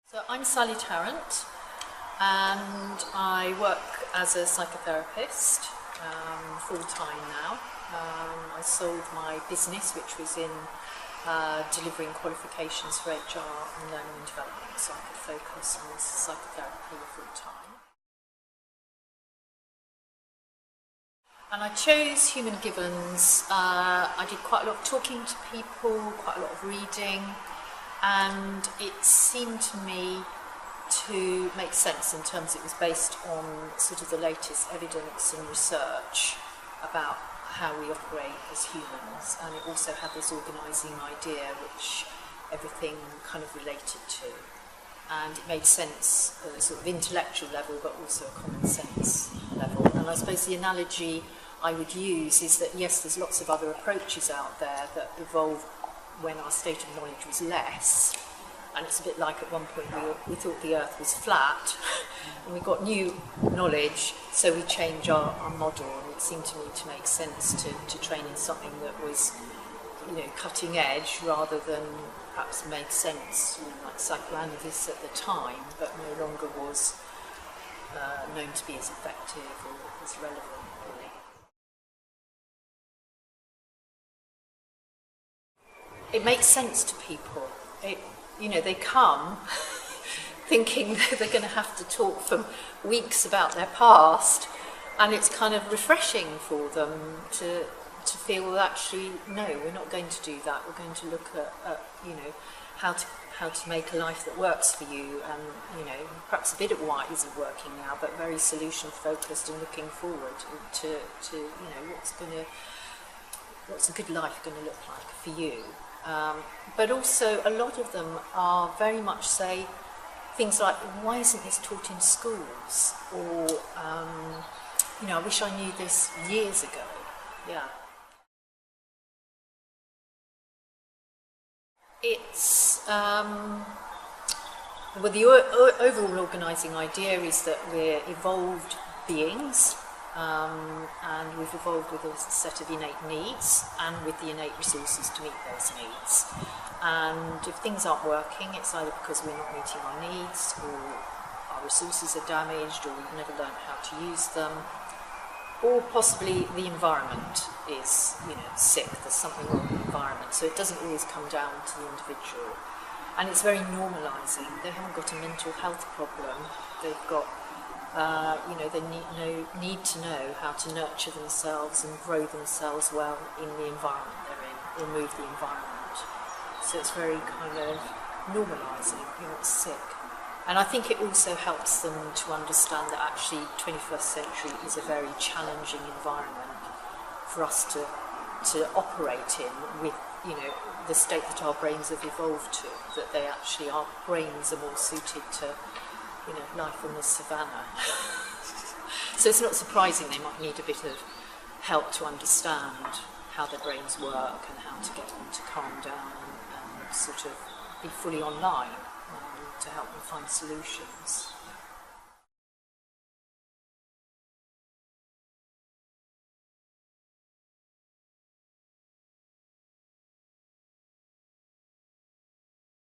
So I'm Sally Tarrant, and I work as a psychotherapist full-time now. I sold my business, which was in delivering qualifications for HR and learning and development, so I could focus on psychotherapy full-time. And I chose Human Givens. I did quite a lot of talking to people, quite a lot of reading, and it seemed to me to make sense in terms it was based on sort of the latest evidence and research about how we operate as humans, and it also had this organising idea which everything kind of related to, and it made sense at a sort of intellectual level but also a common sense level. And I suppose the analogy I would use is that yes, there's lots of other approaches out there that evolved when our state of knowledge was less, and it's a bit like at one point we thought the earth was flat and we got new knowledge, so we changed our model, and it seemed to me to make sense to train in something that was, you know, cutting edge rather than perhaps made sense, you know, like psychoanalysis at the time, but no longer was known to be as effective or as relevant, really. It makes sense to people. You know, they come thinking that they're going to have to talk for weeks about their past, and it's kind of refreshing for them to feel, well, actually, no, we're not going to do that. We're going to look at you know, how to make a life that works for you, and, you know, perhaps a bit of what isn't working now, but very solution focused and looking forward to you know, what's a good life going to look like for you. But also a lot of them are very much say things like, why isn't this taught in schools? Or, you know, I wish I knew this years ago. Yeah. It's, well, the overall organising idea is that we're evolved beings, and we've evolved with a set of innate needs and with the innate resources to meet those needs. And if things aren't working, it's either because we're not meeting our needs, or our resources are damaged, or we've never learned how to use them, or possibly the environment is, you know, sick, there's something wrong with the environment. So it doesn't always come down to the individual. And it's very normalising. They haven't got a mental health problem. They've got you know, they need to know how to nurture themselves and grow themselves well in the environment they're in, or move the environment. So it's very kind of normalising, you're not sick. And I think it also helps them to understand that actually 21st century is a very challenging environment for us to operate in with, you know, the state that our brains have evolved to, that they actually, our brains are more suited to, you know, life on the savannah. So it's not surprising they might need a bit of help to understand how their brains work and how to get them to calm down and sort of be fully online to help them find solutions.